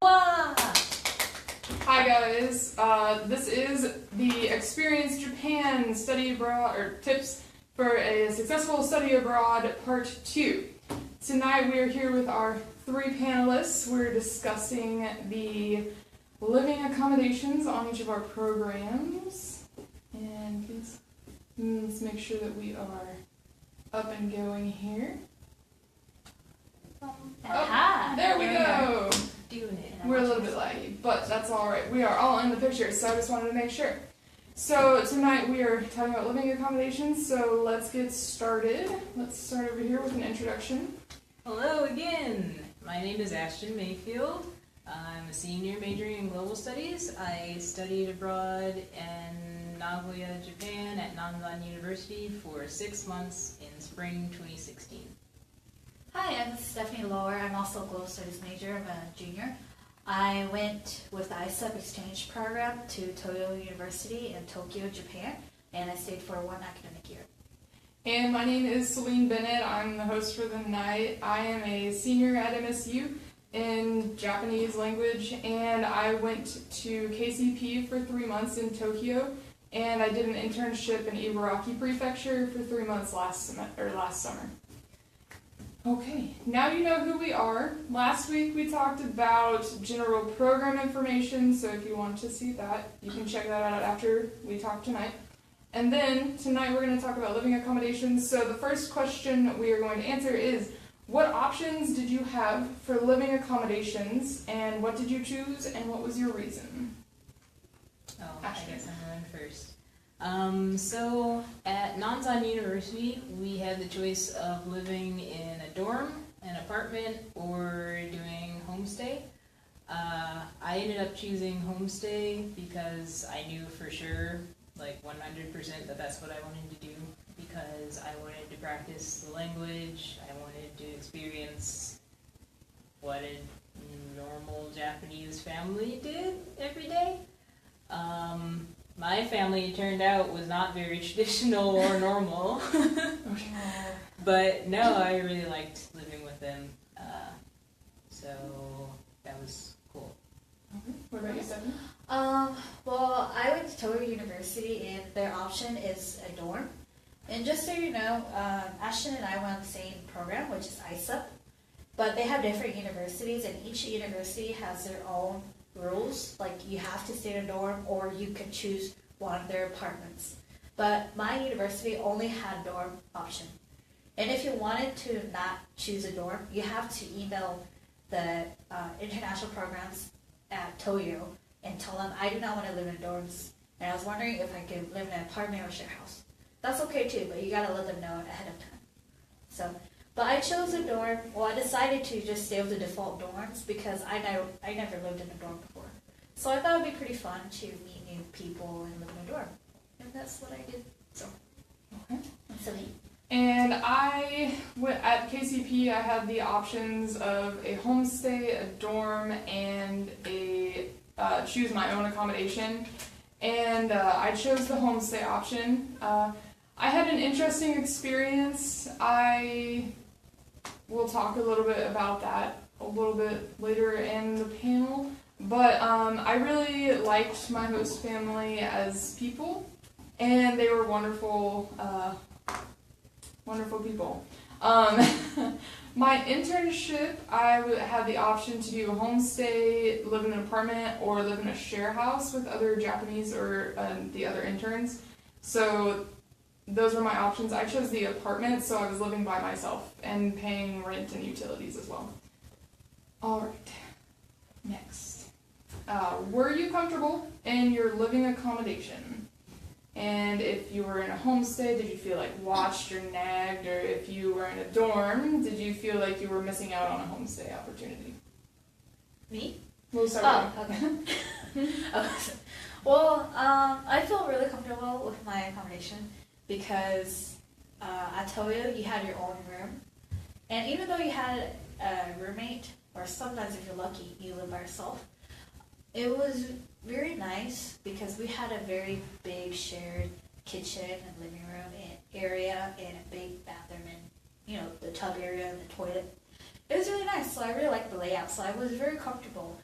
Hi guys, this is the Experience Japan Study Abroad, or Tips for a Successful Study Abroad Part 2. Tonight we are here with our three panelists. We're discussing the living accommodations on each of our programs. And please, let's make sure that we are up and going here. Oh, there we go. We're a little bit laggy, but that's alright. We are all in the picture, so I just wanted to make sure. So tonight we are talking about living accommodations, so let's get started. Let's start over here with an introduction. Hello again. My name is Asheton Mayfield. I'm a senior majoring in global studies. I studied abroad in Nagoya, Japan at Nanzan University for 6 months in spring 2016. Hi, I'm Stephanie Lower. I'm also a global studies major. I'm a junior. I went with the ISEP exchange program to Toyo University in Tokyo, Japan, and I stayed for 1 academic year. And my name is Celine Bennett. I'm the host for the night. I am a senior at MSU in Japanese language, and I went to KCP for 3 months in Tokyo, and I did an internship in Ibaraki Prefecture for 3 months last summer. Okay, now you know who we are. Last week we talked about general program information, so if you want to see that, you can check that out after we talk tonight. And then tonight we're going to talk about living accommodations. So the first question we are going to answer is, what options did you have for living accommodations, and what did you choose, and what was your reason? Oh, I guess I'm going first. So at Nanzan University, we had the choice of living in a dorm, an apartment, or doing homestay. I ended up choosing homestay because I knew for sure, like 100%, that that's what I wanted to do, because I wanted to practice the language, I wanted to experience what a normal Japanese family did every day. My family, it turned out, was not very traditional or normal. But no, I really liked living with them. So that was cool. Okay. What about you, Stephanie? Well, I went to Toyo University, and their option is a dorm. And just so you know, Ashton and I went on the same program, which is ISEP. But they have different universities, and each university has their own rules. Like, you have to stay in a dorm, or you can choose one of their apartments. But my university only had dorm option. And if you wanted to not choose a dorm, you have to email the international programs at Toyo and tell them, I do not want to live in dorms, and I was wondering if I could live in an apartment or share house. That's okay too, but you gotta let them know ahead of time. So, but I chose a dorm. Well, I decided to just stay with the default dorms because I never lived in a dorm before. So I thought it would be pretty fun to meet new people and live in a dorm. And that's what I did. So, Okay. Celine. And at KCP, I had the options of a homestay, a dorm, and a choose my own accommodation. And I chose the homestay option. I had an interesting experience. I will talk a little bit about that a little bit later in the panel. But I really liked my host family as people, and they were wonderful, wonderful people. My internship, I had the option to do a homestay, live in an apartment, or live in a share house with other Japanese or the other interns. So those were my options. I chose the apartment, so I was living by myself and paying rent and utilities as well. All right, next. Were you comfortable in your living accommodation? And if you were in a homestay, did you feel like watched or nagged? Or if you were in a dorm, did you feel like you were missing out on a homestay opportunity? Me? We'll start with Okay. Okay. Well, I feel really comfortable with my accommodation because at Toyo you had your own room, and even though you had a roommate, or sometimes if you're lucky you live by yourself, it was very nice because we had a very big shared kitchen and living room and area and a big bathroom and the tub area and the toilet. It was really nice, so I really liked the layout, so I was very comfortable.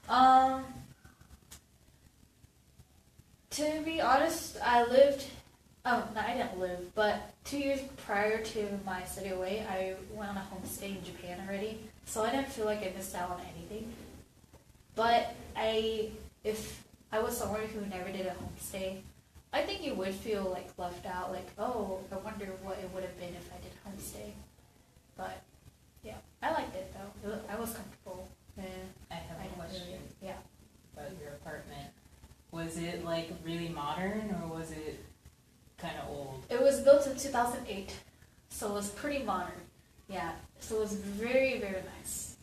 To be honest, I didn't live, but 2 years prior to my study away, I went on a homestay in Japan already, so I didn't feel like I missed out on anything. But if I was someone who never did a homestay, I think you would feel like left out, like, oh, I wonder what it would have been if I did homestay. But yeah, I liked it though. I was comfortable. And I have a question about your apartment. Was it like really modern or was it kind of old? It was built in 2008, so it was pretty modern. Yeah, so it was very, very nice.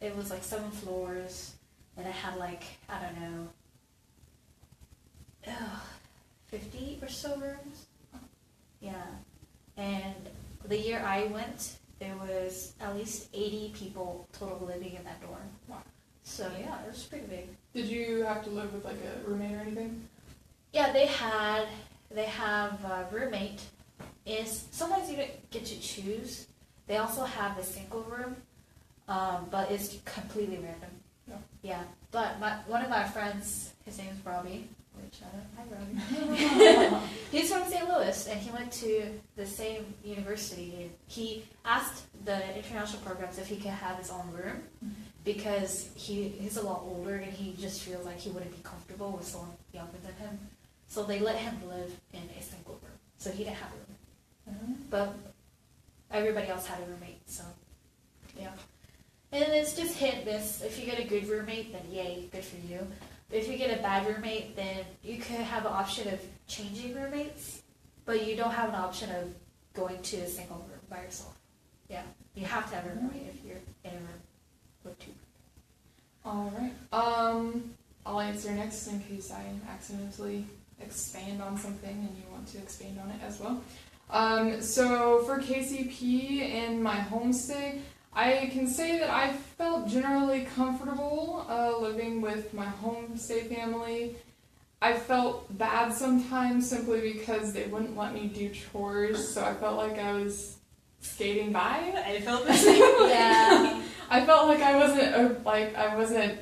It was like 7 floors, and it had like, I don't know, 50 or so rooms. Yeah, and the year I went, there was at least 80 people total living in that dorm. Wow. So yeah, it was pretty big. Did you have to live with like a roommate or anything? Yeah, they have a roommate. Sometimes you don't get to choose. They also have a single room, but it's completely random. Yeah. Yeah, but one of my friends, his name's Robbie. Hi, Robbie. He's from St. Louis, and he went to the same university. And he asked the international programs if he could have his own room, because he's a lot older and he just feels like he wouldn't be comfortable with someone younger than him. So they let him live in a single room. So he didn't have a room. But everybody else had a roommate, so yeah. And it's just hit and miss. If you get a good roommate, then yay, good for you. But if you get a bad roommate, then you could have an option of changing roommates, but you don't have an option of going to a single room by yourself. Yeah, you have to have a roommate if you're in a room with 2. All right. I'll answer next in case I accidentally expand on something and you want to expand on it as well. So for KCP in my homestay, I can say that I felt generally comfortable living with my homestay family. I felt bad sometimes simply because they wouldn't let me do chores, so I felt like I was skating by. I felt the same way. Yeah. I felt like I wasn't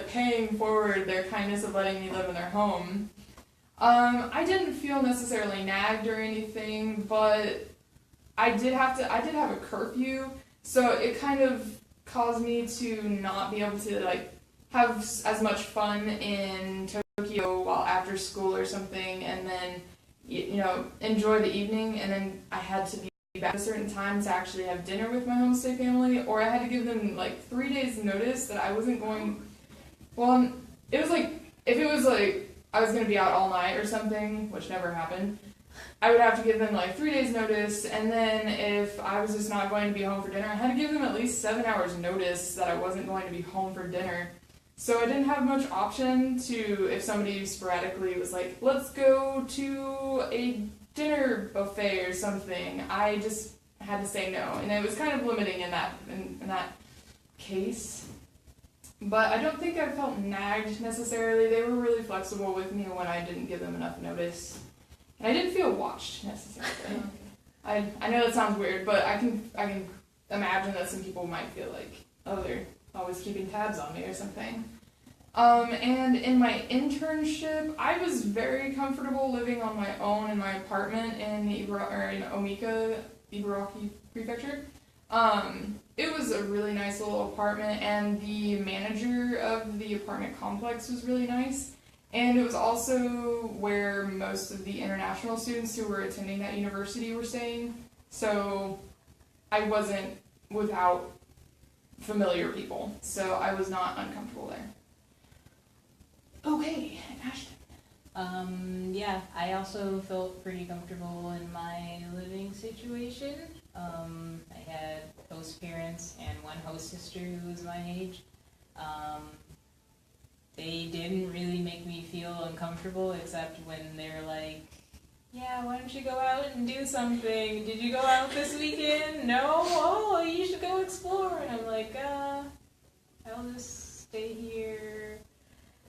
paying forward their kindness of letting me live in their home. I didn't feel necessarily nagged or anything, but I did have a curfew, so it kind of caused me to not be able to have as much fun in Tokyo while after school or something, and then enjoy the evening, and then I had to be back at a certain time to actually have dinner with my homestay family, or I had to give them 3 days notice that I wasn't going. Well, it was if it was I was going to be out all night or something, which never happened, I would have to give them 3 days notice, and then if I was just not going to be home for dinner, I had to give them at least 7 hours notice that I wasn't going to be home for dinner. So I didn't have much option to, if somebody sporadically was like, let's go to a dinner buffet or something, I just had to say no, and it was kind of limiting in that case. But I don't think I felt nagged necessarily. They were really flexible with me when I didn't give them enough notice. And I didn't feel watched necessarily. I know that sounds weird, but I can imagine that some people might feel like, oh, they're always keeping tabs on me or something. And in my internship, I was very comfortable living on my own in my apartment in Omika, Ibaraki Prefecture. It was a really nice little apartment, and the manager of the apartment complex was really nice. And it was also where most of the international students who were attending that university were staying. So I wasn't without familiar people, so I was not uncomfortable there. Okay, Asheton. Yeah, I also felt pretty comfortable in my living situation. I had host parents and one host sister who was my age. They didn't really make me feel uncomfortable, except when they're like, yeah, why don't you go out and do something? Did you go out this weekend? No? Oh, you should go explore. And I'm like, I'll just stay here.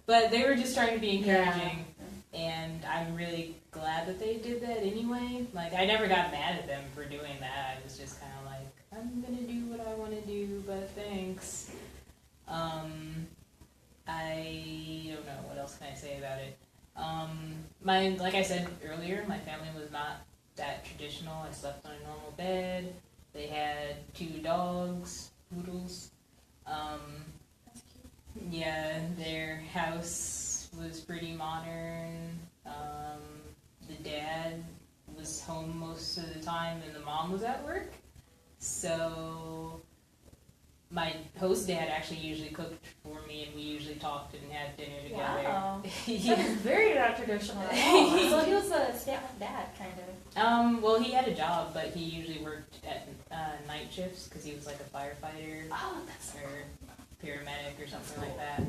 But they were just trying to be encouraging. Yeah. And I'm really glad that they did that anyway. I never got mad at them for doing that. I was just kind of like, I'm going to do what I want to do, but thanks. else can I say about it? Like I said earlier, my family was not that traditional. I slept on a normal bed. They had 2 dogs, poodles. That's cute. Yeah, their house was pretty modern. The dad was home most of the time and the mom was at work. So my host dad actually usually cooked for me and we usually talked and had dinner together. Wow. Yeah. That's very not traditional at all. So he was a stay-at-home dad, kind of. Well, he had a job, but he usually worked at night shifts because he was like a firefighter Oh, that's or paramedic or something like that.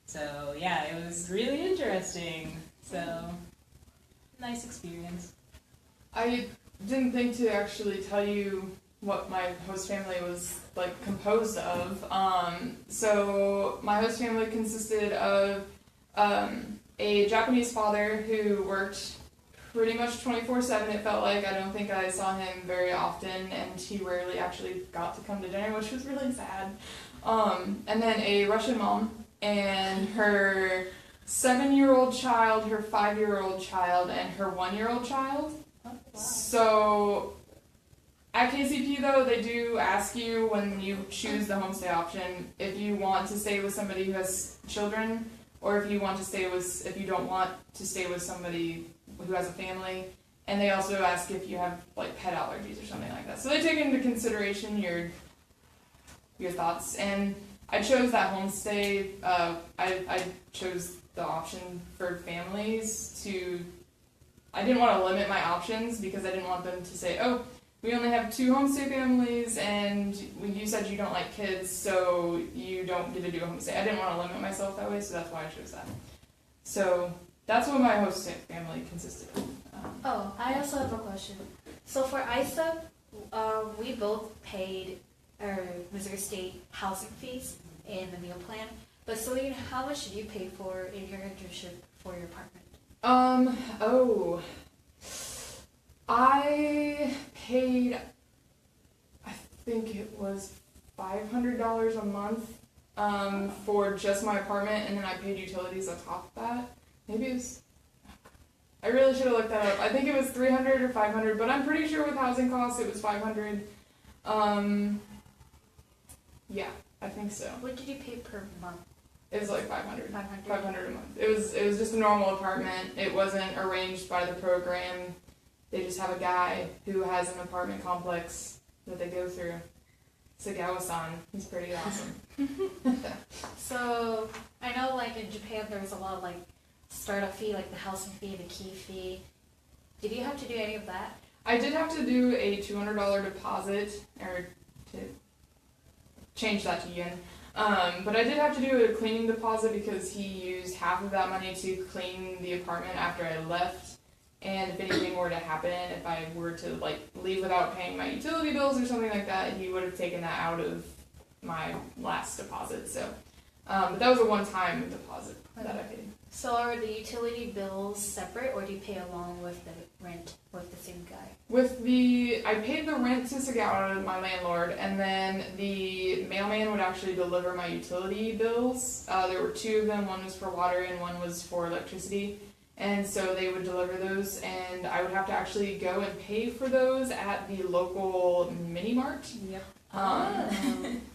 So yeah, it was really interesting. So nice experience. I didn't think to actually tell you what my host family was like composed of. So my host family consisted of a Japanese father who worked pretty much 24/7. It felt like. I don't think I saw him very often, and he rarely actually got to come to dinner, which was really sad. And then a Russian mom and her 7-year-old child, her 5-year-old child, and her 1-year-old child. Oh, wow. So at KCP though, they do ask you when you choose the homestay option if you want to stay with somebody who has children, or if you don't want to stay with somebody who has a family. And they also ask if you have like pet allergies or something like that. So they take into consideration your thoughts. And I chose that homestay. I chose the option for families to. I didn't want to limit my options because I didn't want them to say, oh, we only have 2 homestay families and you said you don't like kids, so you don't get to do a homestay. I didn't want to limit myself that way, so that's why I chose that. So that's what my host family consisted of. I also have a question. So for ISEP, we both paid our Missouri State housing fees in the meal plan. But Celine, how much did you pay for in your internship for your apartment? I paid, I think it was $500 a month for just my apartment, and then I paid utilities on top of that. Maybe it was, I really should have looked that up. I think it was $300 or $500, but I'm pretty sure with housing costs it was $500. Yeah, I think so. What did you pay per month? It was like $500. 500. $500 a month. It was just a normal apartment. It wasn't arranged by the program. They just have a guy who has an apartment complex that they go through. Sagawa-san. He's pretty awesome. So I know like in Japan there's a lot of like startup fee, like the housing fee, the key fee. Did you have to do any of that? I did have to do a $200 deposit, or to change that to yen. But I did have to do a cleaning deposit because he used half of that money to clean the apartment after I left. And if anything were to happen, if I were to like leave without paying my utility bills or something like that, he would have taken that out of my last deposit. So, but that was a one-time deposit that I paid. So are the utility bills separate, or do you pay along with the rent with the same guy? I paid the rent to Sagawa, my landlord, and then the mailman would actually deliver my utility bills. There were 2 of them. One was for water and one was for electricity. And so they would deliver those, and I would have to actually go and pay for those at the local mini mart. Yep.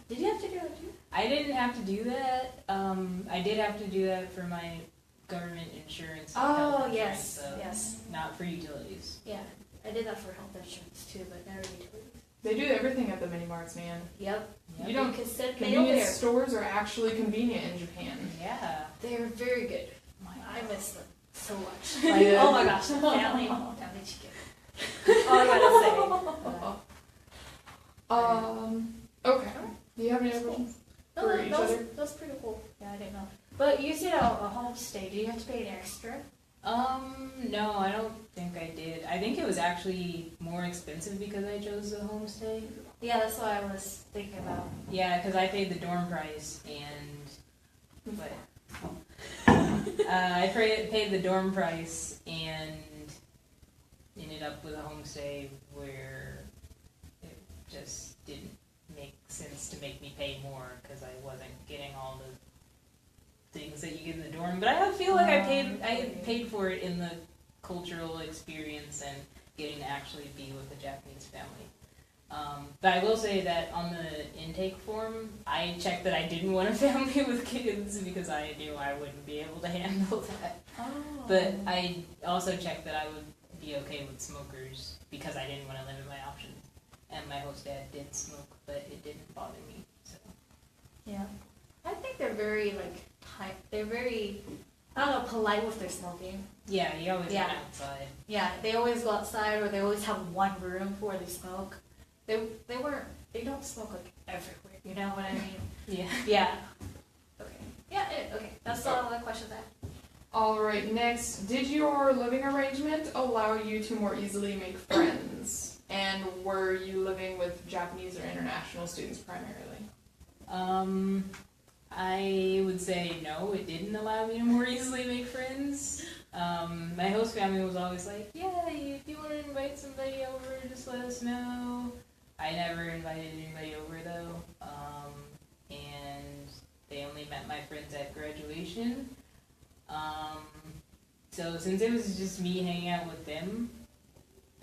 Did you have to do that too? I didn't have to do that. I did have to do that for my government insurance. and health Oh, insurance, yes, so yes. Not for utilities. Yeah, I did that for health insurance too, but never utilities. They do everything at the mini marts, man. Yep. Yep. You don't. You can send mail Convenience there. stores are actually convenient in Japan. Yeah. They're very good. My I miss them so much. Yeah. Like, oh my gosh, family chicken. All I gotta say. Okay. Do you have any other questions? No, For each other? that's pretty cool. Yeah, I didn't know. But you said a homestay. Do you have to pay an extra? No, I don't think I did. I think it was actually more expensive because I chose the homestay. Yeah, that's what I was thinking about. Yeah, because I paid the dorm price and, but, I paid the dorm price and ended up with a homestay where it just didn't make sense to make me pay more because I wasn't getting all the things that you get in the dorm, but I feel like I paid for it in the cultural experience and getting to actually be with a Japanese family. But I will say that on the intake form, I checked that I didn't want a family with kids because I knew I wouldn't be able to handle that. Oh. But I also checked that I would be okay with smokers because I didn't want to limit my options. And my host dad did smoke, but it didn't bother me. So. Yeah. I think they're very, they're very, I don't know, polite with their smoking. Yeah, you always Yeah. went outside. Yeah, they always go outside, or they always have one room where they smoke. They don't smoke like everywhere, you know what I mean? Yeah. Yeah. Okay. Yeah, okay. That's all the questions I have. Alright, next, did your living arrangement allow you to more easily make friends? And were you living with Japanese or international students primarily? I would say no, it didn't allow me to more easily make friends. My host family was always like, yeah, if you want to invite somebody over, just let us know. I never invited anybody over though, and they only met my friends at graduation. So since it was just me hanging out with them,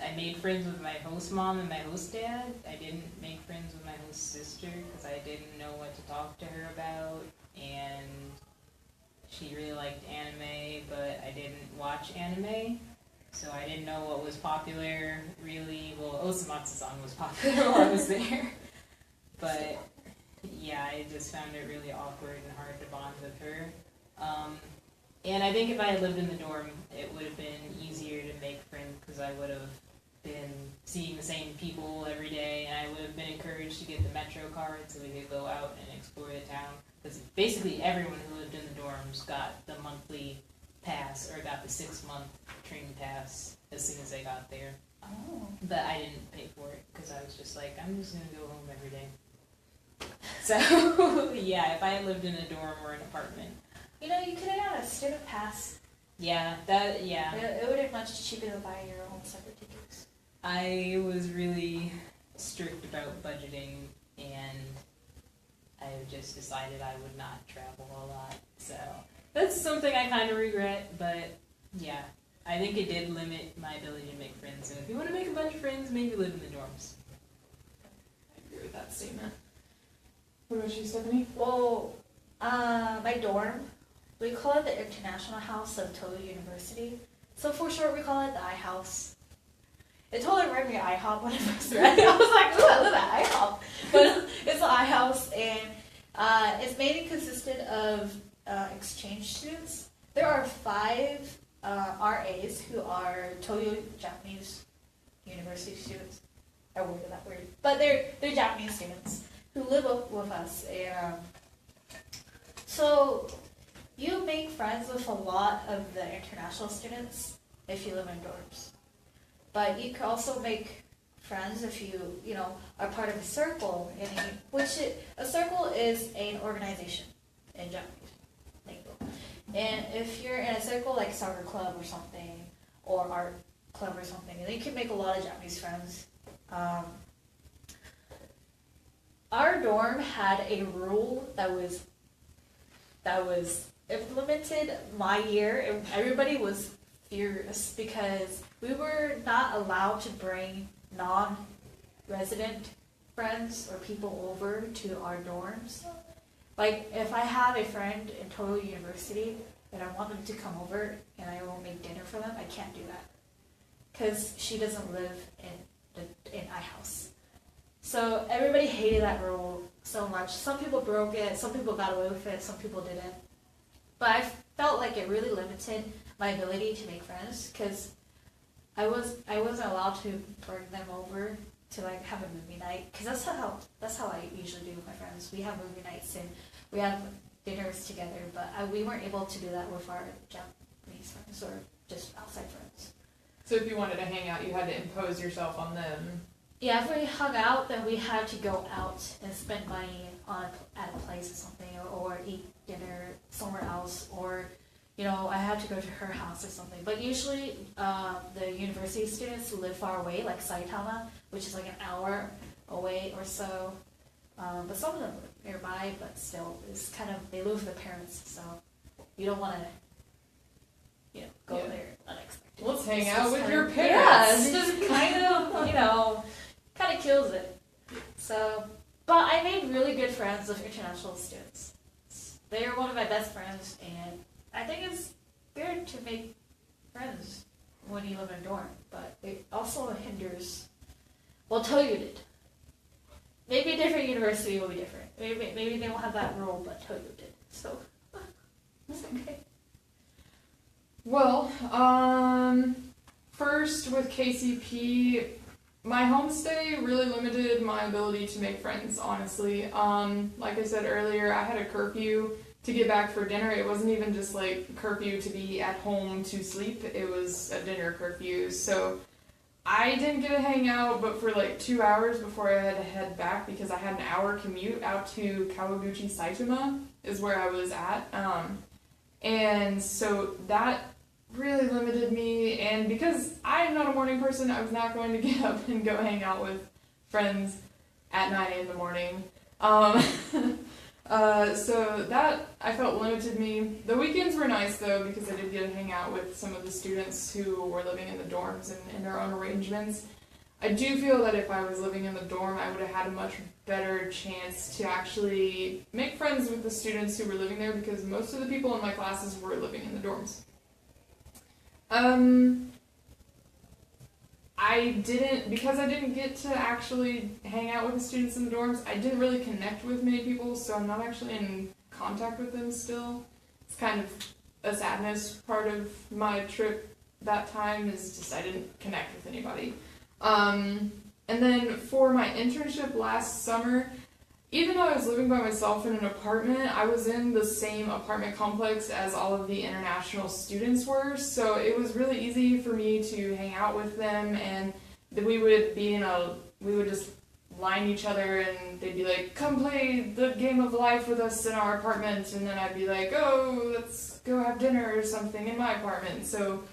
I made friends with my host mom and my host dad. I didn't make friends with my host sister because I didn't know what to talk to her about, and she really liked anime, but I didn't watch anime, so I didn't know what was popular, really. Well, Osamatsu-san was popular while I was there, but yeah, I just found it really awkward and hard to bond with her. And I think if I had lived in the dorm, it would have been easier to make friends because I would have been seeing the same people every day, and I would have been encouraged to get the Metro card so we could go out and explore the town. Because basically everyone who lived in the dorms got the monthly pass or got the 6-month train pass as soon as they got there. Oh. But I didn't pay for it because I was just like, I'm just going to go home every day. So, yeah, if I had lived in a dorm or an apartment. You know, you could have got a student pass. Yeah. It would have been much cheaper to buy your own separate tickets. I was really strict about budgeting, and I just decided I would not travel a lot. So that's something I kind of regret, but yeah, I think it did limit my ability to make friends. And if you want to make a bunch of friends, maybe live in the dorms. I agree with that statement. What about you, Stephanie? Well, my dorm, we call it the International House of Toyo University. So for short, we call it the I House. It totally reminded me of IHOP when I first read it. I was like, ooh, I love that IHOP. But it's the I House, and it's mainly consisted of exchange students. There are 5 RAs who are Toyo Japanese University students. I worded that word. But they're Japanese students who live with us. And so you make friends with a lot of the international students if you live in dorms. But you can also make friends if you are part of a circle. A circle is an organization in Japanese lingo. And if you're in a circle like soccer club or something, or art club or something, then you can make a lot of Japanese friends. Our dorm had a rule that was implemented my year, and everybody was furious because we were not allowed to bring non-resident friends or people over to our dorms. Like, if I have a friend in Toyo University and I want them to come over and I will make dinner for them, I can't do that because she doesn't live in our house. So everybody hated that rule so much. Some people broke it, some people got away with it, some people didn't. But I felt like it really limited my ability to make friends because I wasn't allowed to bring them over to like have a movie night, because that's how I usually do with my friends. We have movie nights and we have dinners together, but we weren't able to do that with our Japanese friends or just outside friends. So if you wanted to hang out, you had to impose yourself on them. Yeah, if we hung out, then we had to go out and spend money at a place or something, or eat dinner somewhere else, or I had to go to her house or something. But usually, the university students live far away, like Saitama, which is like an hour away or so. But some of them live nearby, but still, it's kind of, they live with their parents, so you don't want to, go Yeah. there unexpected. Let's hang It's out just with kind your of- parents. Yeah, it's just kind of, kind of kills it. So, but I made really good friends with international students. They're one of my best friends, and I think it's good to make friends when you live in a dorm, but it also hinders. Well, Toyo did. Maybe a different university will be different. Maybe they won't have that rule, but Toyo did. So, it's okay. Well, first with KCP, my homestay really limited my ability to make friends, honestly. Like I said earlier, I had a curfew to get back for dinner. It wasn't even just like curfew to be at home to sleep, it was a dinner curfew. So I didn't get to hang out but for like 2 hours before I had to head back because I had an hour commute out to Kawaguchi Saitama is where I was at. And so that really limited me, and because I'm not a morning person, I was not going to get up and go hang out with friends at 9 in the morning. So that I felt limited me. The weekends were nice though because I did get to hang out with some of the students who were living in the dorms and in their own arrangements. I do feel that if I was living in the dorm, I would have had a much better chance to actually make friends with the students who were living there because most of the people in my classes were living in the dorms. Because I didn't get to actually hang out with the students in the dorms, I didn't really connect with many people, so I'm not actually in contact with them still. It's kind of a sadness part of my trip that time is just I didn't connect with anybody. And then for my internship last summer, even though I was living by myself in an apartment, I was in the same apartment complex as all of the international students were, so it was really easy for me to hang out with them, and we would just line each other, and they'd be like, come play the game of life with us in our apartment, and then I'd be like, oh, let's go have dinner or something in my apartment. So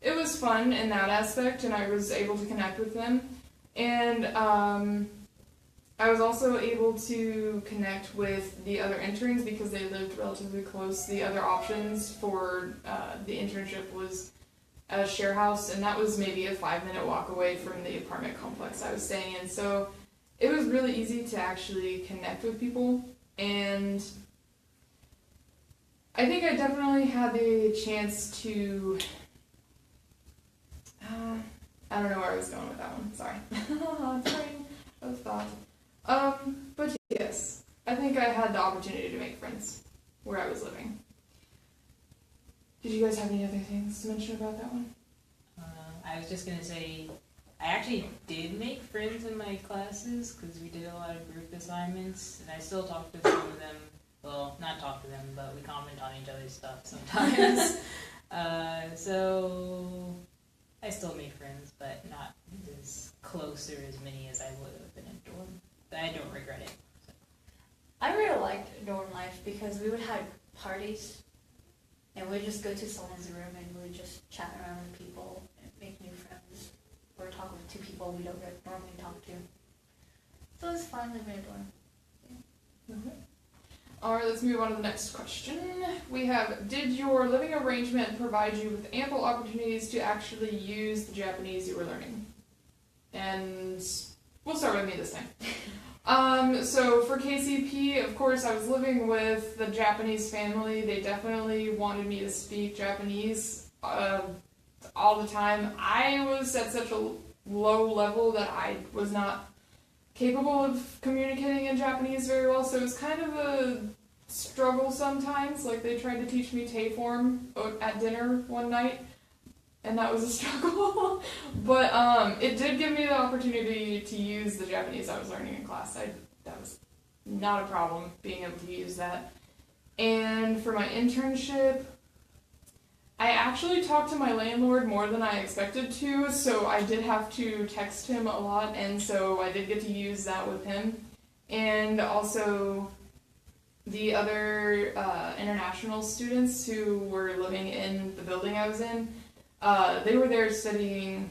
it was fun in that aspect, and I was able to connect with them, and I was also able to connect with the other interns because they lived relatively close. The other options for the internship was a share house, and that was maybe a 5-minute walk away from the apartment complex I was staying in. So it was really easy to actually connect with people, and I think I definitely had the chance to... I don't know where I was going with that one. Sorry. Train of thought. But yes, I think I had the opportunity to make friends where I was living. Did you guys have any other things to mention about that one? I was just gonna say, I actually did make friends in my classes because we did a lot of group assignments, and I still talk to some of them. Well, not talk to them, but we comment on each other's stuff sometimes. So I still made friends, but not as close or as many as I would have in a dorm. But I don't regret it. So. I really liked dorm life because we would have parties, and we'd just go to someone's room and we'd just chat around with people and make new friends, or talk with two people we don't normally talk to. So it was fun living in a dorm. Yeah. Okay. Alright, let's move on to the next question. We have, did your living arrangement provide you with ample opportunities to actually use the Japanese you were learning? And we'll start with me this time. So for KCP, of course, I was living with the Japanese family. They definitely wanted me to speak Japanese all the time. I was at such a low level that I was not capable of communicating in Japanese very well, so it was kind of a struggle sometimes. Like, they tried to teach me Teiform at dinner one night, and that was a struggle. But it did give me the opportunity to use the Japanese I was learning in class. That was not a problem, being able to use that. And for my internship, I actually talked to my landlord more than I expected to, so I did have to text him a lot, and so I did get to use that with him. And also the other international students who were living in the building I was in, they were there studying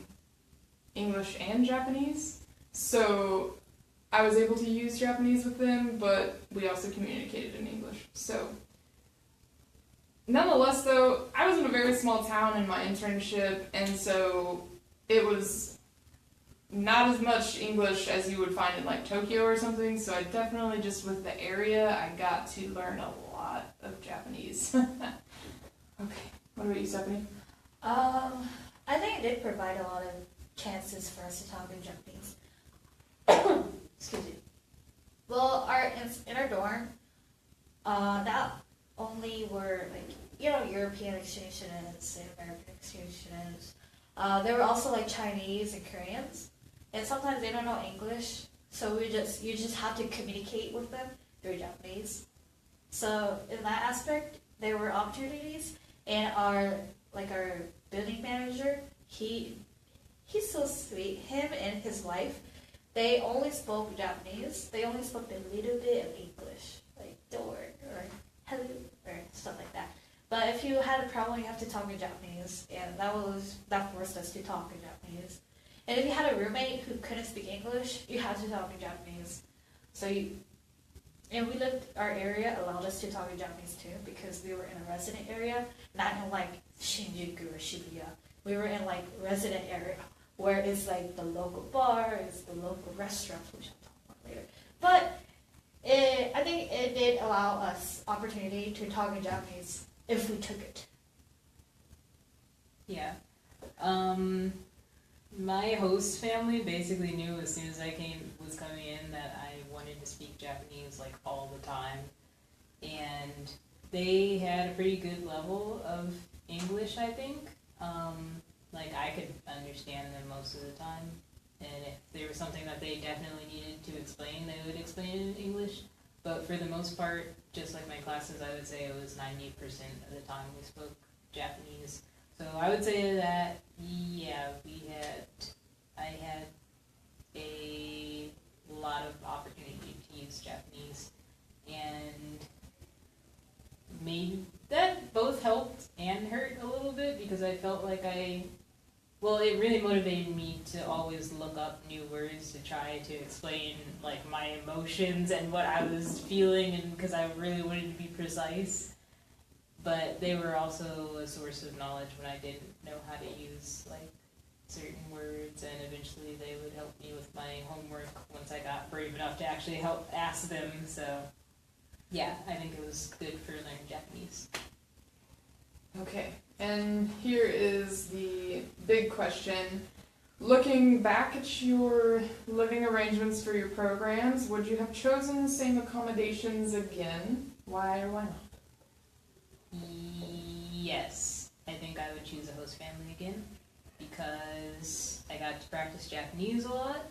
English and Japanese, so I was able to use Japanese with them, but we also communicated in English. So nonetheless, though, I was in a very small town in my internship, and so it was not as much English as you would find in like Tokyo or something, so I definitely just with the area, I got to learn a lot of Japanese. Okay, what about you, Stephanie? I think it did provide a lot of chances for us to talk in Japanese. Excuse me. Well, in our dorm, that only were like, European exchange students and American exchange students. There were also like Chinese and Koreans, and sometimes they don't know English, so you just have to communicate with them through Japanese. So in that aspect, there were opportunities, and our building manager, he's so sweet. Him and his wife, they only spoke Japanese. They only spoke a little bit of English, like door or hello or stuff like that. But if you had a problem, you have to talk in Japanese, and that forced us to talk in Japanese. And if you had a roommate who couldn't speak English, you had to talk in Japanese. And our area allowed us to talk in Japanese too, because we were in a resident area, not in like Shinjuku or Shibuya. We were in like resident area, where it's like the local bar, it's the local restaurants, which I'll talk about later. But I think it did allow us opportunity to talk in Japanese if we took it. Yeah. My host family basically knew as soon as I was coming in that I wanted to speak Japanese like all the time. And they had a pretty good level of English, I think. Like I could understand them most of the time. And if there was something that they definitely needed to explain, they would explain it in English. But for the most part, just like my classes, I would say it was 90% of the time we spoke Japanese. So I would say that, yeah, I had a lot of opportunity to use Japanese. And maybe that both helped and hurt a little bit, because I felt like it really motivated me to always look up new words to try to explain like my emotions and what I was feeling, and because I really wanted to be precise. But they were also a source of knowledge when I didn't know how to use like certain words, and eventually they would help me with my homework once I got brave enough to actually help ask them. So yeah, I think it was good for learning Japanese. Okay, and here is the big question. Looking back at your living arrangements for your programs, would you have chosen the same accommodations again? Why or why not? Yes, I think I would choose a host family again, because I got to practice Japanese a lot.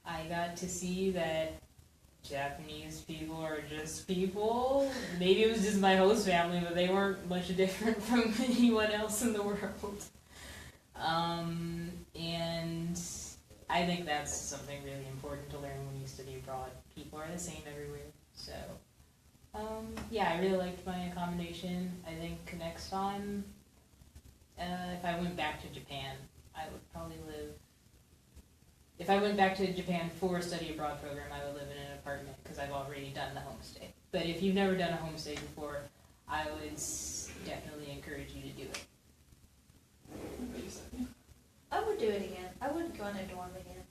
I got to see that Japanese people are just people. Maybe it was just my host family, but they weren't much different from anyone else in the world. And I think that's something really important to learn when you study abroad. People are the same everywhere. So, yeah, I really liked my accommodation. I think next time, if I went back to Japan, I would probably live... If I went back to Japan for a study abroad program, I would live in an apartment, because I've already done the homestay. But if you've never done a homestay before, I would definitely encourage you to do it. I would do it again. I wouldn't go in a dorm again.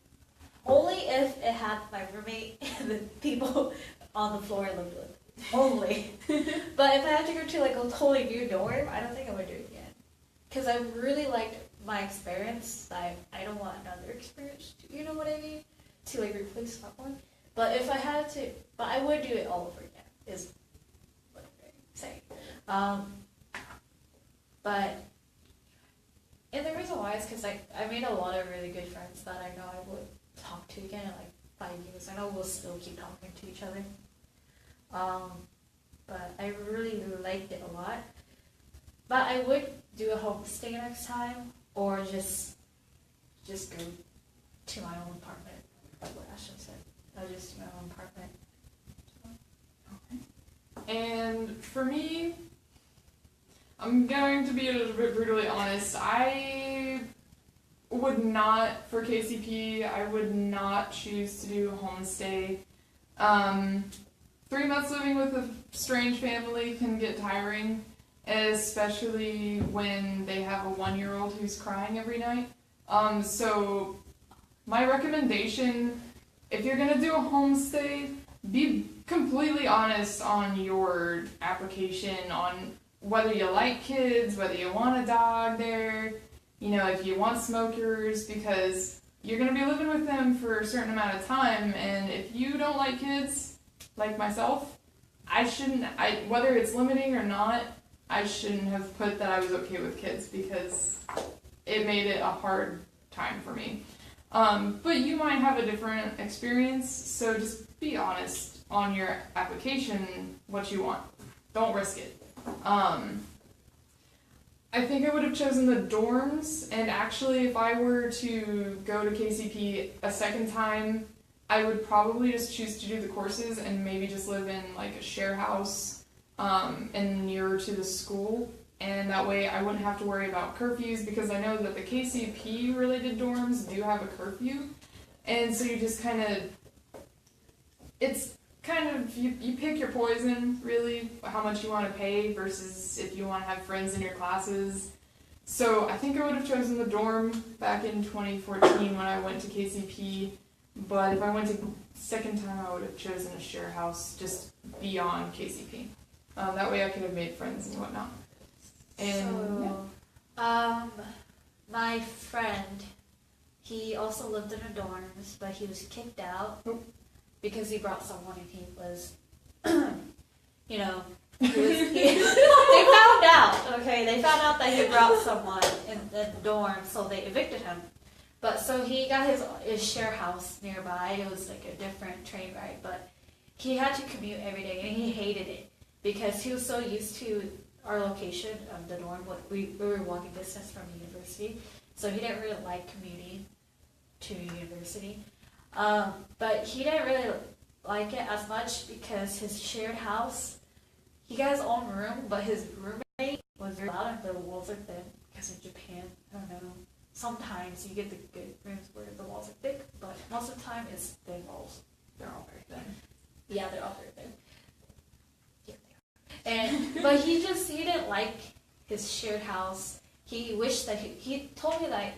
Only if it had my roommate and the people on the floor I lived with. Only. But if I had to go to like a totally new dorm, I don't think I would do it again. Because I really liked my experience. I don't want another experience, you know what I mean? To like replace that one. But if I had to, but I would do it all over again, is what I'm saying. But, and the reason why is because I made a lot of really good friends that I know I would talk to again in like 5 years. I know we'll still keep talking to each other. But I really liked it a lot. But I would do a homestay next time, or just go to my own apartment, like what Asheton said. I'll just do my own apartment. Okay. And for me, I'm going to be a little bit brutally honest. I would not, for KCP, I would not choose to do a homestay. 3 months living with a strange family can get tiring, especially when they have a 1-year-old who's crying every night. So my recommendation, if you're gonna do a homestay, be completely honest on your application, on whether you like kids, whether you want a dog there, if you want smokers, because you're going to be living with them for a certain amount of time, and if you don't like kids, like myself, whether it's limiting or not, I shouldn't have put that I was okay with kids, because it made it a hard time for me. But you might have a different experience, so just be honest on your application what you want. Don't risk it. I think I would have chosen the dorms, and actually if I were to go to KCP a second time, I would probably just choose to do the courses and maybe just live in like a share house and nearer to the school, and that way I wouldn't have to worry about curfews, because I know that the KCP related dorms do have a curfew, and so you just you pick your poison, really, how much you want to pay versus if you want to have friends in your classes. So I think I would have chosen the dorm back in 2014 when I went to KCP, but if I went to second time, I would have chosen a share house just beyond KCP. That way I could have made friends and whatnot. And my friend, he also lived in a dorms, but he was kicked out because he brought someone, and he was, they found out that he brought someone in the dorm, so they evicted him. But so he got his share house nearby. It was like a different train ride, but he had to commute every day, and he hated it because he was so used to our location of the dorm. We were walking distance from the university, so he didn't really like commuting to university. But he didn't really like it as much because his shared house, he got his own room, but his roommate was very loud and the walls are thin. Because in Japan, I don't know, sometimes you get the good rooms where the walls are thick, but most of the time it's thin walls. they're all very thin. Yeah, they're all very thin. Yeah, they are. But he didn't like his shared house. He wished that he told me that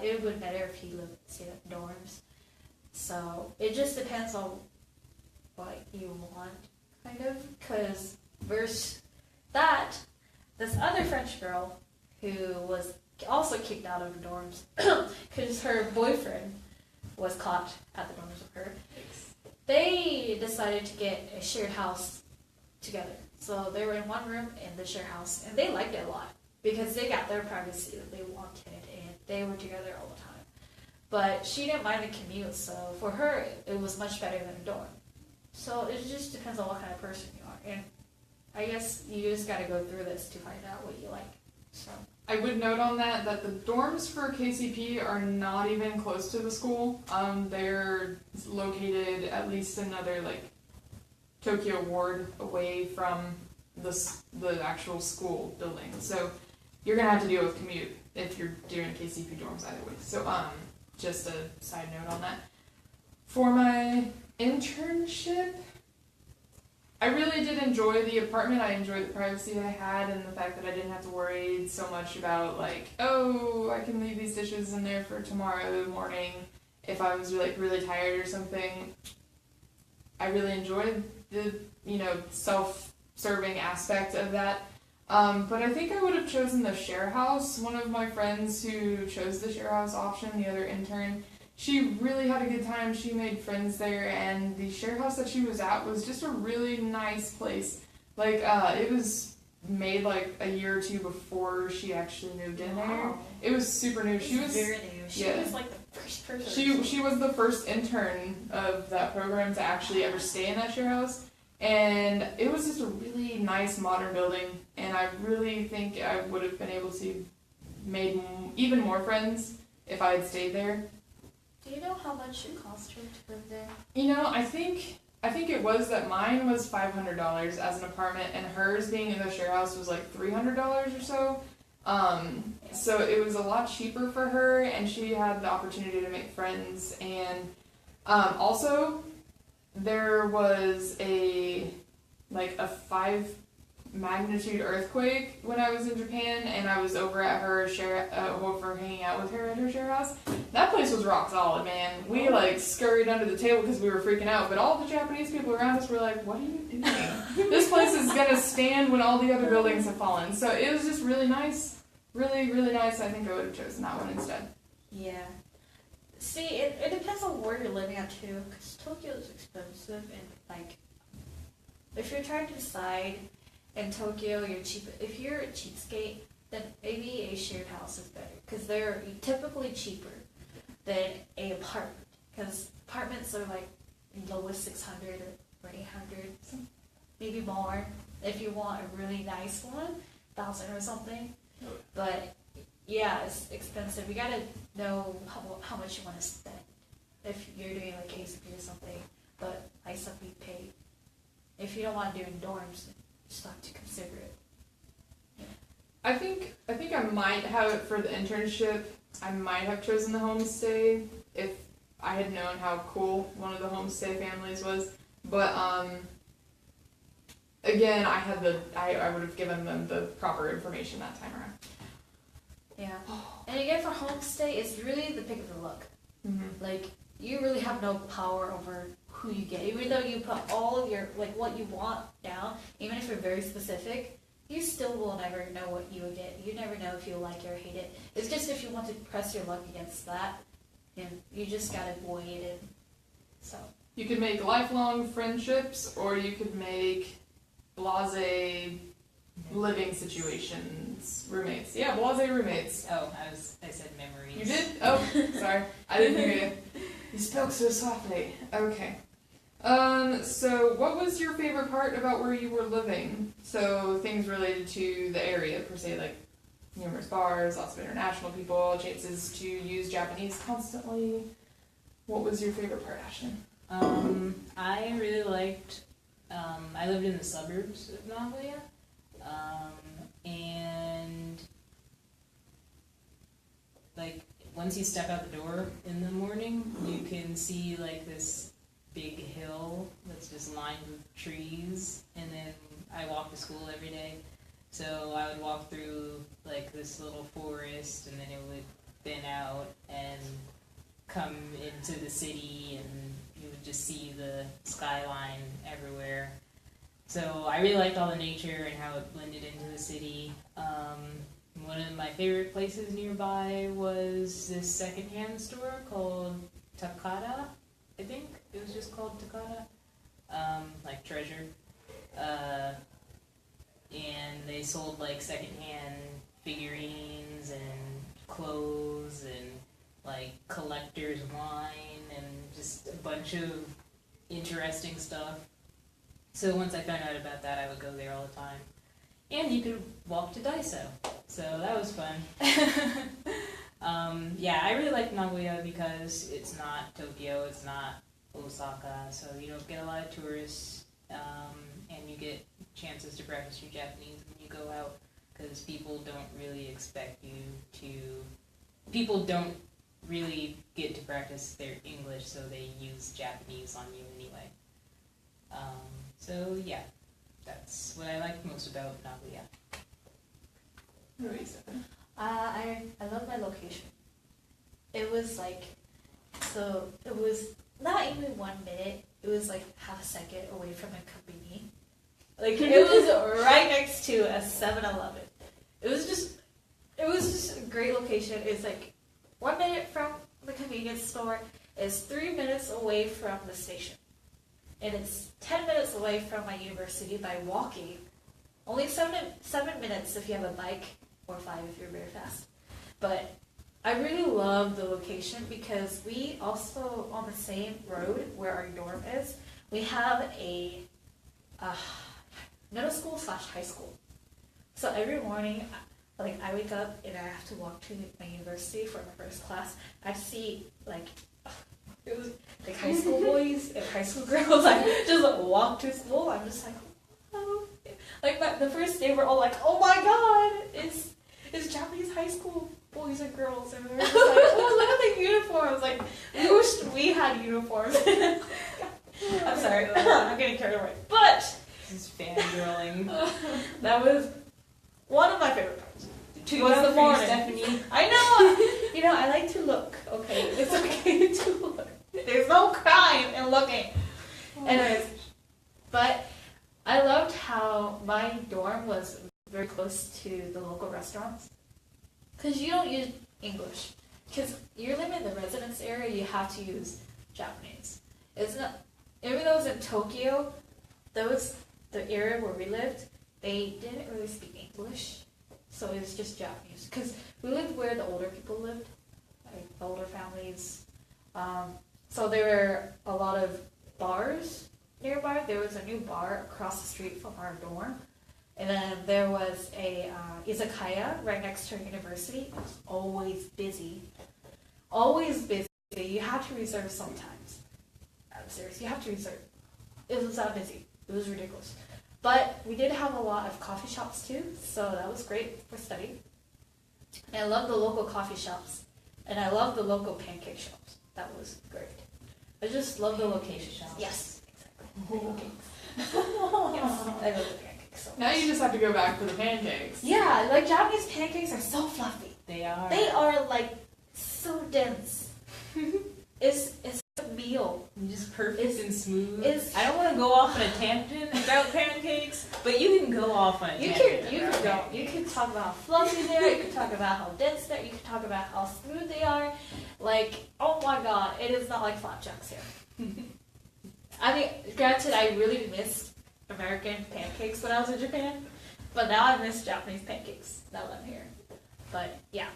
it would be better if he stayed at dorms. So it just depends on what you want, kind of. Because versus that, this other French girl who was also kicked out of the dorms because her boyfriend was caught at the dorms with her. They decided to get a shared house together. So they were in one room in the shared house, and they liked it a lot because they got their privacy that they wanted, and they were together all the time. But she didn't mind the commute, so for her, it was much better than a dorm. So it just depends on what kind of person you are. And I guess you just got to go through this to find out what you like. So I would note on that the dorms for KCP are not even close to the school. They're located at least another Tokyo ward away from the actual school building. So you're gonna have to deal with commute if you're doing KCP dorms either way. So just a side note on that. For my internship, I really did enjoy the apartment. I enjoyed the privacy I had and the fact that I didn't have to worry so much about I can leave these dishes in there for tomorrow morning if I was really tired or something. I really enjoyed the self-serving aspect of that. But I think I would have chosen the share house. One of my friends who chose the share house option, the other intern, she really had a good time. She made friends there, and the share house that she was at was just a really nice place. It was made a year or two before she actually moved in there. Wow. It was super new. She was very new. She was the first person. She was the first intern of that program to actually ever stay in that share house. And it was just a really nice modern building, and I really think I would have been able to made even more friends if I had stayed there. Do you know how much it cost her to live there? I think it was that mine was $500 as an apartment, and hers being in the share house was $300 or so. So it was a lot cheaper for her, and she had the opportunity to make friends, and also there was a magnitude earthquake when I was in Japan, and I was over at her over hanging out with her at her share house. That place was rock solid, man. We like scurried under the table because we were freaking out, but all the Japanese people around us were like, "What are you doing? This place is gonna stand when all the other buildings have fallen." So it was just really nice, really, really nice. I think I would have chosen that one instead. Yeah. See, it depends on where you're living at too, because Tokyo is expensive, and like, if you're trying to decide in Tokyo, if you're a cheapskate, then maybe a shared house is better, because they're typically cheaper than a apartment, because apartments are like lowest 600 or 800, maybe more, if you want a really nice one, 1,000 or something, but yeah, it's expensive. You gotta know how much you want to spend if you're doing like ISEP or something, but ISEP we pay. If you don't want to do in dorms, just have to consider it. Yeah. I think I might have it for the internship. I might have chosen the homestay if I had known how cool one of the homestay families was. But again, I would have given them the proper information that time around. Yeah. And again, for homestay, it's really the pick of the luck. Mm-hmm. Like, you really have no power over who you get. Even though you put all of your, like, what you want down, even if you're very specific, you still will never know what you would get. You never know if you like it or hate it. It's just if you want to press your luck against that, and you just gotta weigh it in. So. You could make lifelong friendships, or you could make blasé living situations, roommates. Yeah, blasé roommates. Oh, I said memories. You did? Oh, sorry. I didn't hear you. You spoke so softly. Okay. So what was your favorite part about where you were living? So things related to the area per se, like numerous bars, lots of international people, chances to use Japanese constantly. What was your favorite part, Asheton? I really liked, I lived in the suburbs of Nagoya, and like once you step out the door in the morning, you can see like this big hill that's just lined with trees, and then I walk to school every day, so I would walk through like this little forest, and then it would thin out and come into the city, and you would just see the skyline everywhere. So I really liked all the nature and how it blended into the city. One of my favorite places nearby was this secondhand store called Takada, I think. It was just called Takada, like treasure. And they sold like secondhand figurines and clothes and like collector's wine and just a bunch of interesting stuff. So once I found out about that, I would go there all the time. And you could walk to Daiso, so that was fun. Yeah, I really like Nagoya because it's not Tokyo, it's not Osaka, so you don't get a lot of tourists, and you get chances to practice your Japanese when you go out, because people don't really get to practice their English, so they use Japanese on you anyway. So yeah, that's what I liked most about Nagoya. I love my location. It was like, so it was not even 1 minute, it was like half a second away from a company. Like, it was right next to a 7-Eleven. It was just a great location. It's like 1 minute from the convenience store, it's 3 minutes away from the station. And it's 10 minutes away from my university by walking. Only 7 minutes if you have a bike, or 5 if you're very fast. But I really love the location because we also, on the same road where our dorm is, we have a middle school / high school. So every morning, like, I wake up and I have to walk to my university for my first class. I see, like, it was like high school boys and high school girls. I just walk to school. I'm just like, oh. Like, the first day we're all like, oh my god, it's Japanese high school boys and girls. And we're just like, oh, look at the uniforms. Like, we wish we had uniforms. I'm sorry, I'm getting carried away. But Just fangirling. That was one of my favorite parts. Too Was young the for you, morning. Stephanie. I know. You know, I like to look. Okay, it's okay to look. There's no crime in looking. Anyways, but I loved how my dorm was very close to the local restaurants. Because you don't use English. Because you're living in the residence area, you have to use Japanese. It's not, even though it was in Tokyo, the area where we lived, they didn't really speak English. So it was just Japanese. Because we lived where the older people lived, like the older families. So there were a lot of bars nearby. There was a new bar across the street from our dorm. And then there was a izakaya right next to our university. It was always busy. Always busy. You have to reserve sometimes. I'm serious, you have to reserve. It was that busy. It was ridiculous. But we did have a lot of coffee shops too, so that was great for studying. And I love the local coffee shops. And I love the local pancake shops. That was great. I just love the location. shops. Yes, exactly. Pancakes. Yes, I love the pancakes so much. Now you just have to go back for the pancakes. Yeah, like Japanese pancakes are so fluffy. They are. They are like so dense. It's a meal. Just perfect It's- and smooth. it's- I don't want to go off on a tangent about pancakes, but you can go off on a You tangent. could about go. pancakes. You could talk about how fluffy they are. You could talk about how dense they are. You could talk about how smooth they are. Like, oh my god, it is not like flapjacks here. I mean, granted, I really missed American pancakes when I was in Japan, but now I miss Japanese pancakes now that I'm here. But yeah,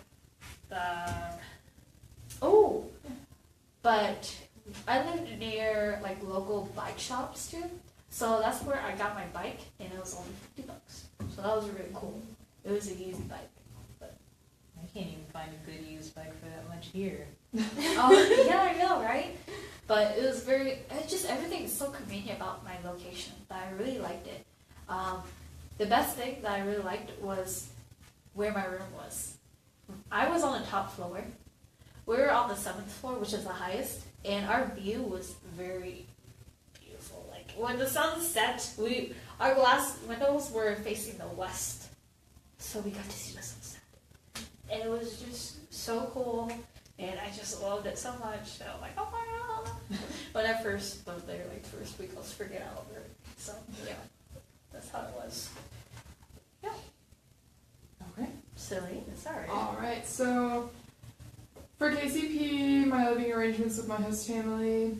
but I lived near like local bike shops too, so that's where I got my bike, and it was only $50. So that was really cool. It was a used bike. I can't even find a good used bike for that much here. Oh yeah, I know, right? But it was just everything is so convenient about my location that I really liked it. The best thing that I really liked was where my room was. I was on the top floor. We were on the 7th floor, which is the highest, and our view was very beautiful. Like when the sun set, our glass windows were facing the west, so we got to see the sunset, and it was just so cool. And I just loved it so much. So I'm like, oh my god! When I first lived there, like the first week, I was freaking out over it. So yeah, that's how it was. Yeah. Okay. Silly. It's alright. Alright, so for KCP, my living arrangements with my host family,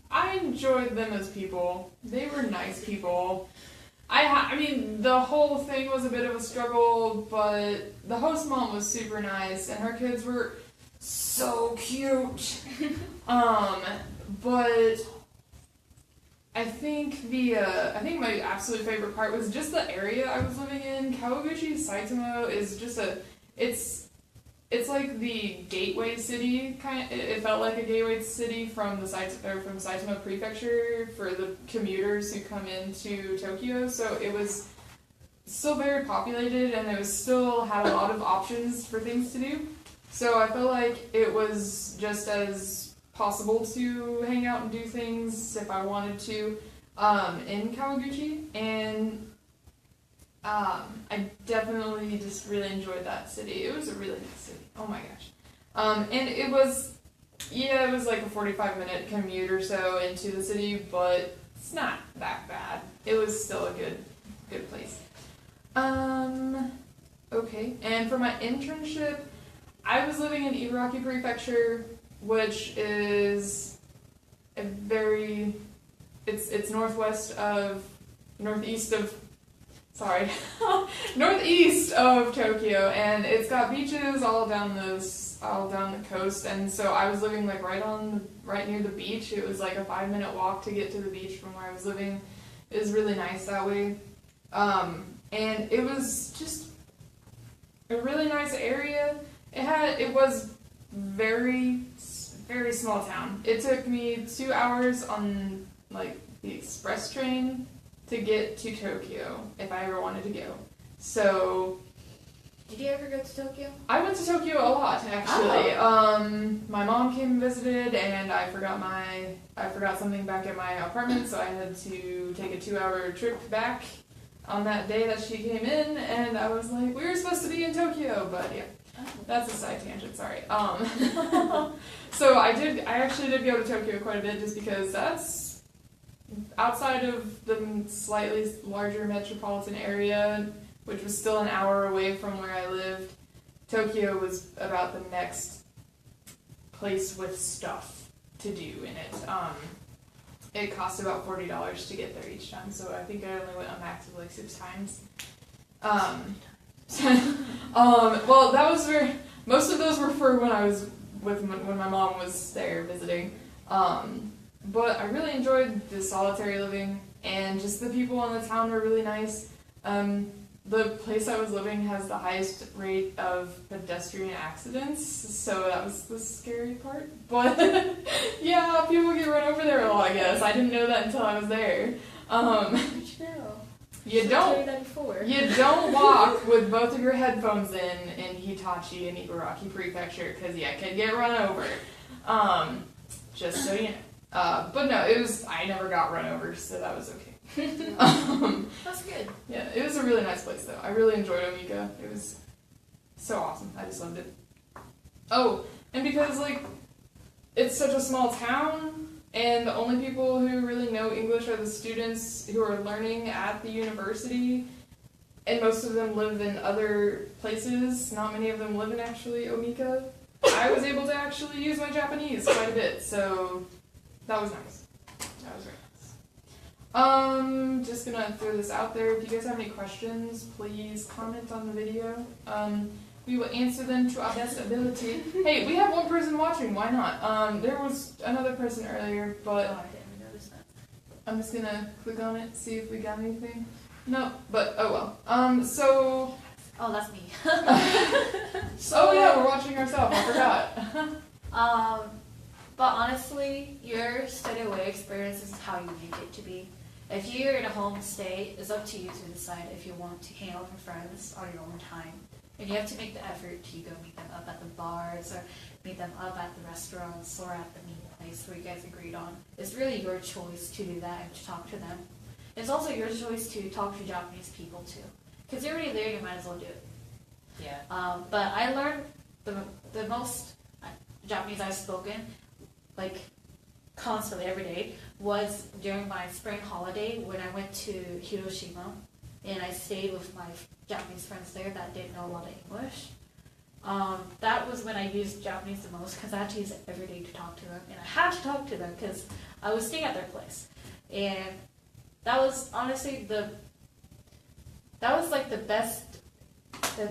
I enjoyed them as people. They were nice people. I mean, the whole thing was a bit of a struggle, but the host mom was super nice, and her kids were so cute. But I think my absolute favorite part was just the area I was living in. Kawaguchi Saitama is just it's like the gateway city it felt like a gateway city from Saitama Prefecture for the commuters who come into Tokyo. So it was still very populated, and it was still had a lot of options for things to do. So I felt like it was just as possible to hang out and do things if I wanted to in Kawaguchi, and I definitely just really enjoyed that city. It was a really nice city. Oh my gosh. And it was like a 45-minute commute or so into the city, but it's not that bad. It was still a good place. Okay. And for my internship, I was living in Ibaraki Prefecture, which is it's northeast of Tokyo, and it's got beaches all down the coast. And so I was living like right near the beach. It was like a 5-minute walk to get to the beach from where I was living. It was really nice that way, and it was just a really nice area. It was very, very small town. It took me 2 hours on like the express train to get to Tokyo if I ever wanted to go. So Did you ever go to Tokyo? I went to Tokyo a lot, actually. My mom came and visited, and I forgot something back at my apartment, so I had to take a 2-hour trip back on that day that she came in, and I was like, we were supposed to be in Tokyo, but yeah. That's a side tangent, sorry. So I actually did go to Tokyo quite a bit just because that's outside of the slightly larger metropolitan area, which was still an hour away from where I lived. Tokyo was about the next place with stuff to do in it. It cost about $40 to get there each time, so I think I only went a max of like 6 times. Well, that was most of those were for when I was when my mom was there visiting. But I really enjoyed the solitary living, and just the people in the town were really nice. The place I was living has the highest rate of pedestrian accidents, so that was the scary part. But yeah, people get run over there a lot, I guess. I didn't know that until I was there. You don't walk with both of your headphones in Hitachi and Ibaraki Prefecture, because you could get run over. Just so you know. But no, I never got run over, so that was okay. That's good. Yeah, it was a really nice place though. I really enjoyed Omika. It was so awesome. I just loved it. Oh, and because like it's such a small town, and the only people who really know English are the students who are learning at the university, and most of them live in other places. Not many of them live in actually Omika. I was able to actually use my Japanese quite a bit, so that was nice. That was very nice. Just gonna throw this out there. If you guys have any questions, please comment on the video. We will answer them to our best ability. Hey, we have one person watching, why not? There was another person earlier, but I didn't notice that. I'm just gonna click on it, see if we got anything. No, but oh well. So Oh, that's me. oh yeah, we're watching ourselves, I forgot. But honestly, your study away experience is how you make it to be. If you're in a homestay, it's up to you to decide if you want to hang out with friends on your own time. And you have to make the effort to go meet them up at the bars or meet them up at the restaurants or at the meeting place where you guys agreed on. It's really your choice to do that and to talk to them. It's also your choice to talk to Japanese people too. Because you're already there, you might as well do it. Yeah. But I learned the most Japanese I've spoken, like constantly every day, was during my spring holiday when I went to Hiroshima and I stayed with my Japanese friends there that didn't know a lot of English. That was when I used Japanese the most because I had to use it every day to talk to them, and I had to talk to them because I was staying at their place, and that was honestly the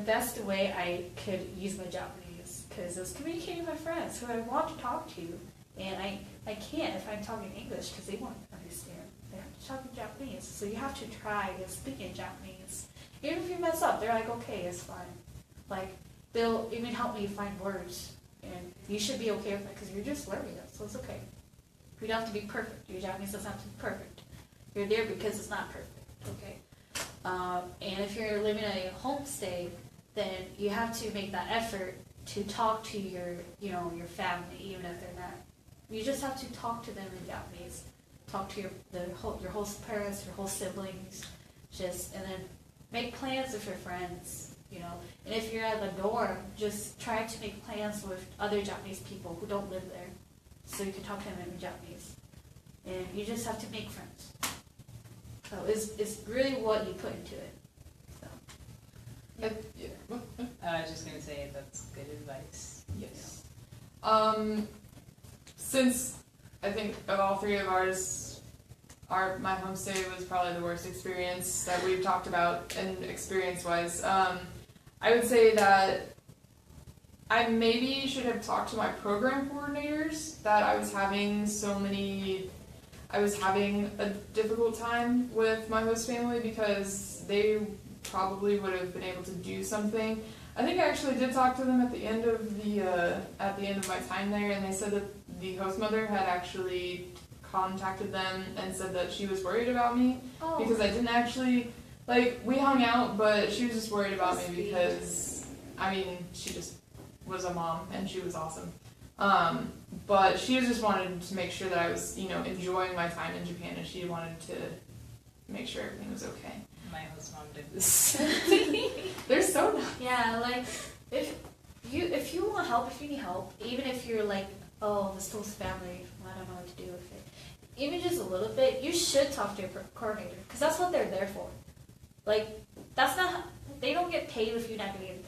best way I could use my Japanese, because it was communicating with my friends who I want to talk to, and I can't if I'm talking English because they won't understand. They have to talk in Japanese, so you have to try to speak in Japanese. Even if you mess up, they're like, okay, it's fine. Like, they'll even help me find words, and you should be okay with it because you're just learning it, so it's okay. You don't have to be perfect. Your Japanese doesn't have to be perfect. You're there because it's not perfect, okay? And if you're living in a homestay, then you have to make that effort to talk to your family, even if they're not. You just have to talk to them in Japanese. Talk to your host parents, your host siblings, and then make plans with your friends, And if you're at the dorm, just try to make plans with other Japanese people who don't live there, so you can talk to them in Japanese. And you just have to make friends. So it's really what you put into it. So. I was just going to say that's good advice. Yes. Since I think of all three of ours, my homestay was probably the worst experience that we've talked about, and experience-wise, I would say that I maybe should have talked to my program coordinators that I was having a difficult time with my host family because they probably would have been able to do something. I think I actually did talk to them at the end of my time there, and they said that the host mother had actually contacted them and said that she was worried about me because I didn't actually, we hung out, but she was just worried about me because I mean, she just was a mom, and she was awesome. But she just wanted to make sure that I was, enjoying my time in Japan, and she wanted to make sure everything was okay. My host mom did this. They're so nice. Yeah, like if you want help, if you need help, even if you're like, oh, this host family, I don't know what to do with it. Even just a little bit, you should talk to your coordinator, because that's what they're there for. Like, that's not, they don't get paid if you're not doing anything.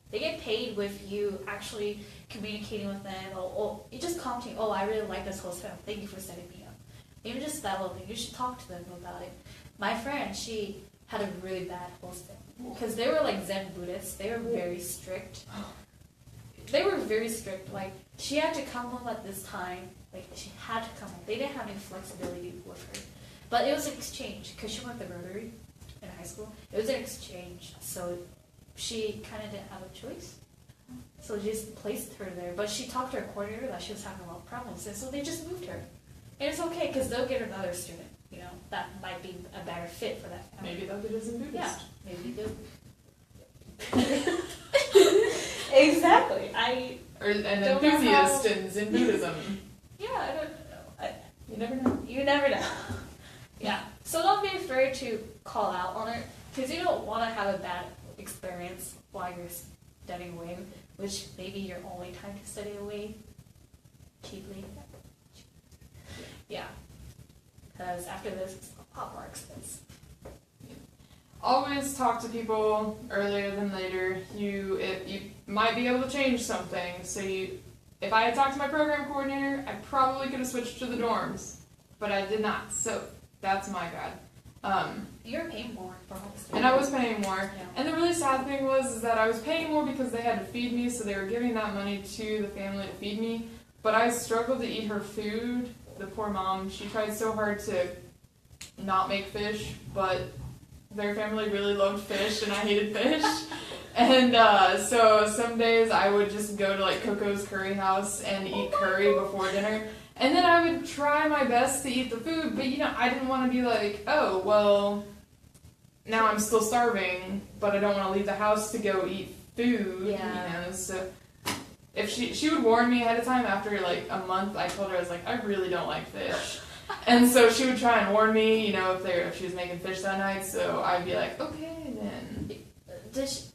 They get paid with you actually communicating with them. Oh, you just commenting, oh, I really like this host family. Thank you for setting me up. Even just that little thing, you should talk to them about it. My friend, she had a really bad host family because they were like Zen Buddhists. They were very strict. They were very strict. Like, she had to come home at this time. Like, she had to come home. They didn't have any flexibility with her. But it was an exchange because she went to Rotary in high school. It was an exchange, so she kind of didn't have a choice. So they just placed her there. But she talked to her coordinator that she was having a lot of problems, and so they just moved her. And it's okay because they'll get another student. That might be a better fit for that family. Maybe they'll get a Zen Buddhist. Yeah, maybe they'll. Exactly. Or an Don't know enthusiast how- in Zen Buddhism. Yeah, I don't know. You never know. You never know. Yeah. So don't be afraid to call out on it, because you don't want to have a bad experience while you're studying away, which maybe your only time to study away cheaply. Yeah. Because after this, it's a lot more expensive. Always talk to people earlier than later. You might be able to change something. So if I had talked to my program coordinator, I probably could have switched to the dorms, but I did not. So that's my bad. You're paying more for homestay. And I was paying more. Yeah. And the really sad thing was that I was paying more because they had to feed me, so they were giving that money to the family to feed me. But I struggled to eat her food. The poor mom, she tried so hard to not make fish, but their family really loved fish, and I hated fish. And so some days I would just go to like Coco's Curry House and eat curry before dinner. And then I would try my best to eat the food, but I didn't want to be like, oh, well, now I'm still starving, but I don't want to leave the house to go eat food, Yeah. So if she would warn me ahead of time. After like a month, I told her, I was like, I really don't like fish. And so she would try and warn me, if she was making fish that night, so I'd be like, okay, then. Is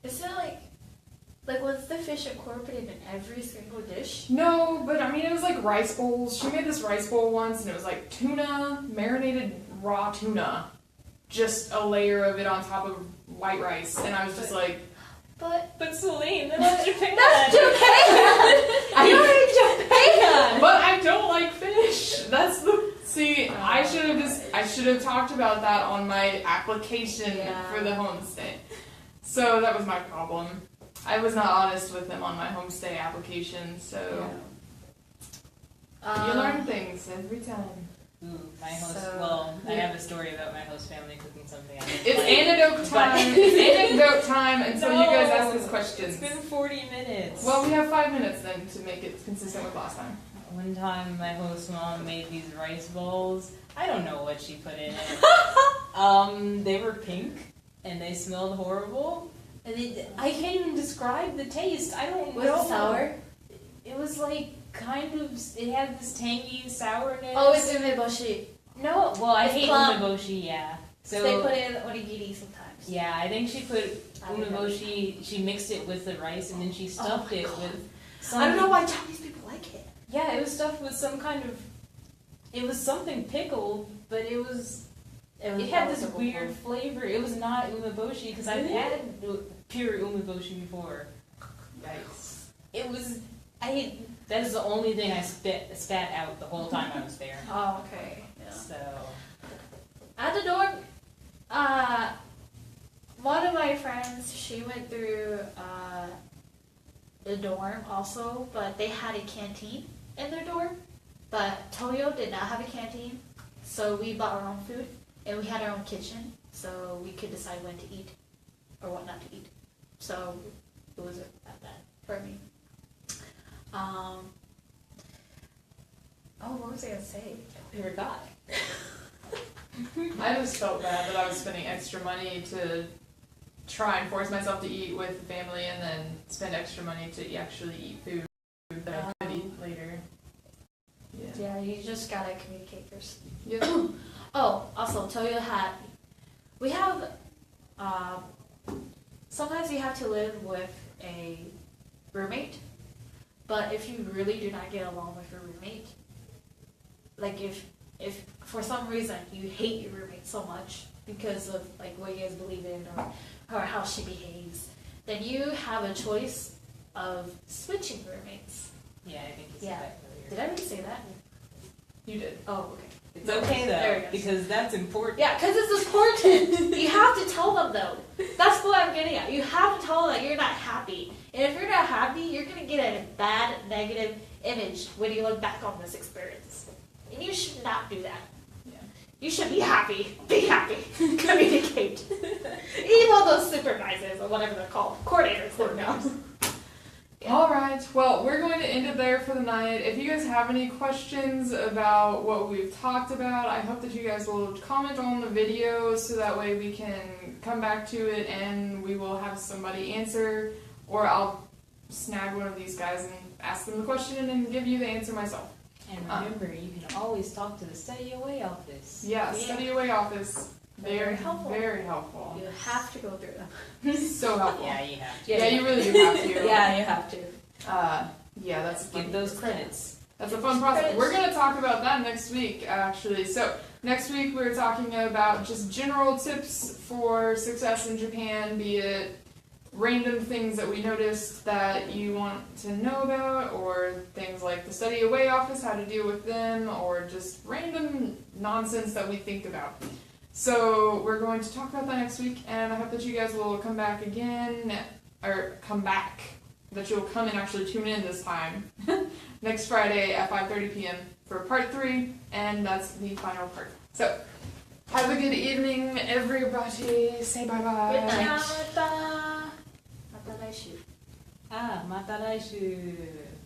it like was the fish incorporated in every single dish? No, but I mean, it was like rice bowls. She made this rice bowl once, and it was like tuna, marinated raw tuna. Just a layer of it on top of white rice, and I was just like... But Celine, that's Japan. That's Japan! You're in Japan! But I don't like fish. That's the... See, I should have talked about that on my application for the homestay. So that was my problem. I was not honest with them on my homestay application, so... You learn things every time. Ooh, my host, I have a story about my host family cooking something I didn't It's like. anecdote time. It's anecdote time until you guys ask us questions. It's been 40 minutes. Well, we have 5 minutes then to make it consistent with last time. One time my host mom made these rice bowls. I don't know what she put in it. They were pink and they smelled horrible. And I can't even describe the taste. I don't know. Was it sour? It was like it had this tangy sourness. Oh, it's umeboshi. No, well, I It's hate plum. umeboshi, yeah. So they put it in onigiri sometimes. Yeah, I think she put umeboshi, she mixed it with the rice and then she stuffed it with some... I don't know why Chinese people like it. Yeah, it was stuffed with some kind of... It was something pickled, but it had this weird flavor. It was not umeboshi, because I've had pure umeboshi before. Yikes. It was... That is the only thing I spat out the whole time I was there. Oh, okay. Yeah. So... At the dorm, one of my friends, she went through the dorm also, but they had a canteen in their dorm. But Toyo did not have a canteen, so we bought our own food, and we had our own kitchen, so we could decide when to eat or what not to eat. So it was about that for me. What was I gonna say? I forgot. I just felt bad that I was spending extra money to try and force myself to eat with the family and then spend extra money to actually eat food that I could eat later. Yeah, you just gotta communicate first. Yeah. Oh, also, we have, sometimes you have to live with a roommate, but if you really do not get along with your roommate, like if for some reason you hate your roommate so much because of like what you guys believe in or how she behaves, then you have a choice of switching roommates. Yeah, I think you Yeah. said that earlier. Did I really say that? You did. Oh, okay. It's okay There though, it goes. because that's important. Yeah, because it's important. You have to tell them though. That's what I'm getting at. You have to tell them that you're not happy. And if you're not happy, you're going to get a bad, negative image when you look back on this experience. And you should not do that. Yeah. You should be happy. Be happy. Communicate. Even those supervisors or whatever they're called. Coordinators. There we go. Yeah. All right. Well, we're going to end it there for the night. If you guys have any questions about what we've talked about, I hope that you guys will comment on the video so that way we can come back to it and we will have somebody answer, or I'll snag one of these guys and ask them the question and give you the answer myself. And remember, you can always talk to the study away office. Yeah, study away office. Very helpful. Very helpful. You have to go through them. So helpful. Yeah, you have to. Yeah, you really do have to. Yeah, you have to. Yeah, that's a Give fun, those credits. that's a fun process. Credits. We're gonna talk about that next week, actually. So next week we're talking about just general tips for success in Japan, be it random things that we noticed that you want to know about, or things like the study away office, how to deal with them, or just random nonsense that we think about. So we're going to talk about that next week, and I hope that you guys will come back again, or come back, that you'll come and actually tune in this time, next Friday at 5:30 p.m. for part 3, and that's the final part. So, have a good evening, everybody. Say bye-bye. Good night. Mata. Mata 来週. Ah, mata laishu.